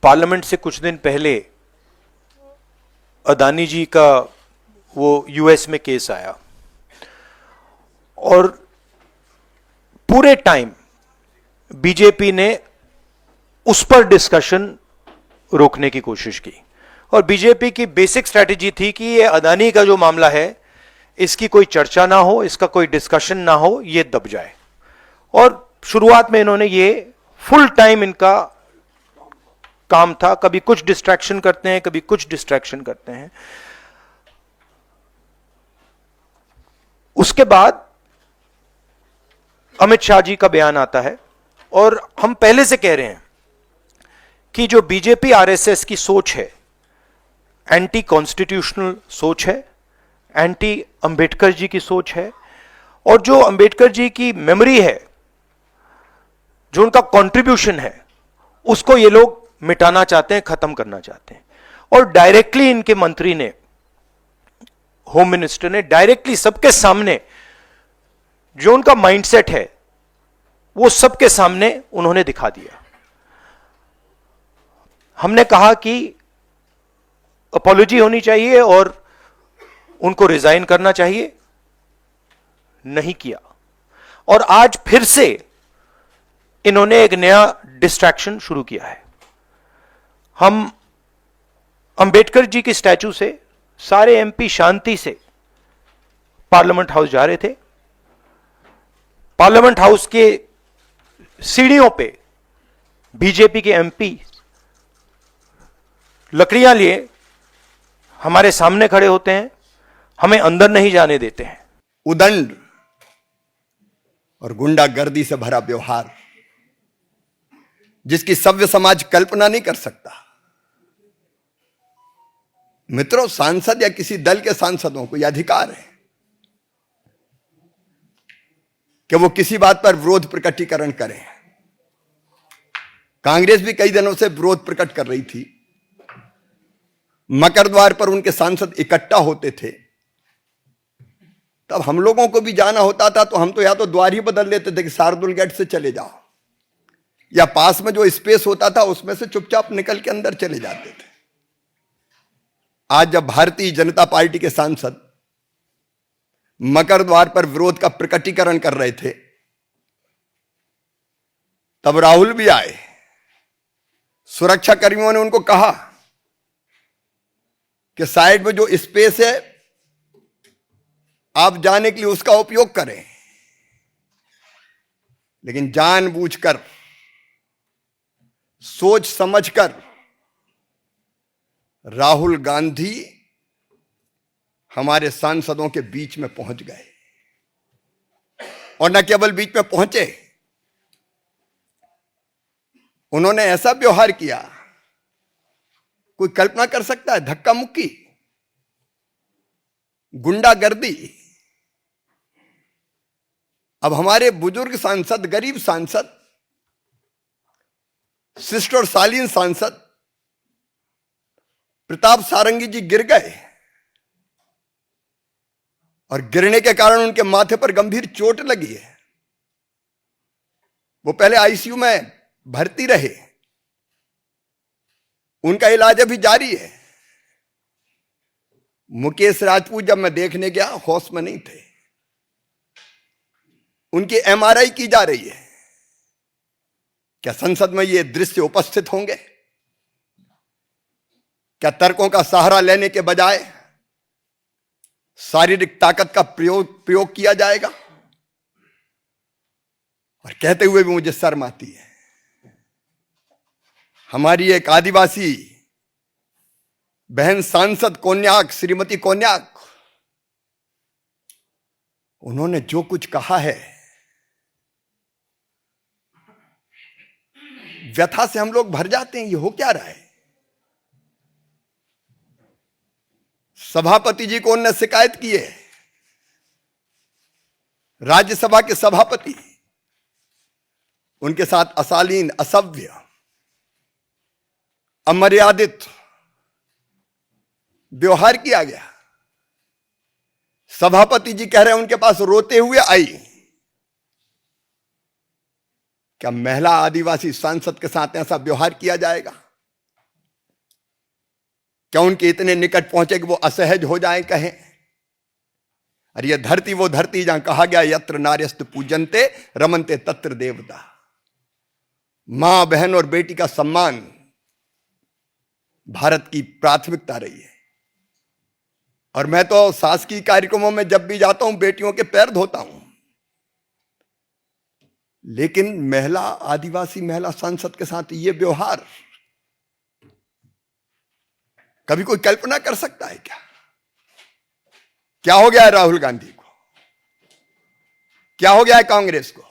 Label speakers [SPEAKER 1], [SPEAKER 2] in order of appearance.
[SPEAKER 1] Parliament से कुछ दिन पहले अदानी जी का वो यूएस में केस आया और पूरे टाइम बीजेपी ने उस पर डिस्कशन रोकने की कोशिश की और बीजेपी की बेसिक स्ट्रैटेजी थी कि ये अदानी का जो मामला है इसकी कोई चर्चा ना हो, इसका कोई डिस्कशन ना हो, ये दब जाए। और शुरुआत में इन्होंने ये फुल टाइम इनका काम था, कभी कुछ डिस्ट्रैक्शन करते हैं, कभी कुछ डिस्ट्रैक्शन करते हैं। उसके बाद अमित शाह जी का बयान आता है और हम पहले से कह रहे हैं कि जो बीजेपी आरएसएस की सोच है एंटी कॉन्स्टिट्यूशनल सोच है, एंटी अंबेडकर जी की सोच है और जो अंबेडकर जी की मेमोरी है, जो उनका कंट्रीब्यूशन है, उसको ये लोग मिटाना चाहते हैं, खत्म करना चाहते हैं। और डायरेक्टली इनके मंत्री ने, होम मिनिस्टर ने डायरेक्टली सबके सामने जो उनका माइंडसेट है वो सबके सामने उन्होंने दिखा दिया। हमने कहा कि अपॉलॉजी होनी चाहिए और उनको रिजाइन करना चाहिए, नहीं किया। और आज फिर से इन्होंने एक नया डिस्ट्रैक्शन शुरू किया है। हम अंबेडकर जी की स्टैचू से सारे एमपी शांति से पार्लियामेंट हाउस जा रहे थे। पार्लियामेंट हाउस के सीढ़ियों पे बीजेपी के एमपी लकड़ियां लिए हमारे सामने खड़े होते हैं, हमें अंदर नहीं जाने देते हैं।
[SPEAKER 2] उदंड और गुंडागर्दी से भरा व्यवहार जिसकी सभ्य समाज कल्पना नहीं कर सकता। मित्रों, सांसद या किसी दल के सांसदों को यह अधिकार है कि वो किसी बात पर विरोध प्रकटीकरण करें। कांग्रेस भी कई दिनों से विरोध प्रकट कर रही थी। मकर द्वार पर उनके सांसद इकट्ठा होते थे, तब हम लोगों को भी जाना होता था तो हम तो या तो द्वार ही बदल लेते थे कि शार्दुल गेट से चले जाओ, या पास में जो स्पेस होता था उसमें से चुपचाप निकल के अंदर चले जाते थे। आज जब भारतीय जनता पार्टी के सांसद मकर द्वार पर विरोध का प्रकटीकरण कर रहे थे, तब राहुल भी आए। सुरक्षा कर्मियों ने उनको कहा कि साइड में जो स्पेस है आप जाने के लिए उसका उपयोग करें। लेकिन जानबूझकर, सोच समझकर राहुल गांधी हमारे सांसदों के बीच में पहुंच गए। और न केवल बीच में पहुंचे, उन्होंने ऐसा व्यवहार किया, कोई कल्पना कर सकता है? धक्का मुक्की, गुंडागर्दी। अब हमारे बुजुर्ग सांसद, गरीब सांसद, शिष्ट और शालीन सांसद प्रताप सारंगी जी गिर गए और गिरने के कारण उनके माथे पर गंभीर चोट लगी है। वो पहले आईसीयू में भर्ती रहे, उनका इलाज अभी जारी है। मुकेश राजपूत जब मैं देखने गया, होश में नहीं थे, उनकी एमआरआई की जा रही है। क्या संसद में ये दृश्य उपस्थित होंगे? क्या तर्कों का सहारा लेने के बजाय शारीरिक ताकत का प्रयोग किया जाएगा? और कहते हुए भी मुझे शर्म आती है। हमारी एक आदिवासी बहन सांसद कोन्याक, श्रीमती कोन्याक, उन्होंने जो कुछ कहा है, व्यथा से हम लोग भर जाते हैं। ये हो क्या रहा है? सभापति जी को उन्होंने शिकायत की है, राज्यसभा के सभापति, उनके साथ अशालीन, असभ्य, अमर्यादित व्यवहार किया गया। सभापति जी कह रहे हैं उनके पास रोते हुए आई। क्या महिला आदिवासी सांसद के साथ ऐसा व्यवहार किया जाएगा? क्या उनके इतने निकट पहुंचे कि वो असहज हो जाएं, कहें अरे ये धरती वो धरती जहां कहा गया यत्र नार्यस्त पूजनते रमनते तत्र देवता। मां बहन और बेटी का सम्मान भारत की प्राथमिकता रही है। और मैं तो शासकीय कार्यक्रमों में जब भी जाता हूं बेटियों के पैर धोता हूं, लेकिन महिला आदिवासी महिला सांसद के साथ ये व्यवहार कभी कोई कल्पना कर सकता है क्या? क्या हो गया है राहुल गांधी को? क्या हो गया है कांग्रेस को?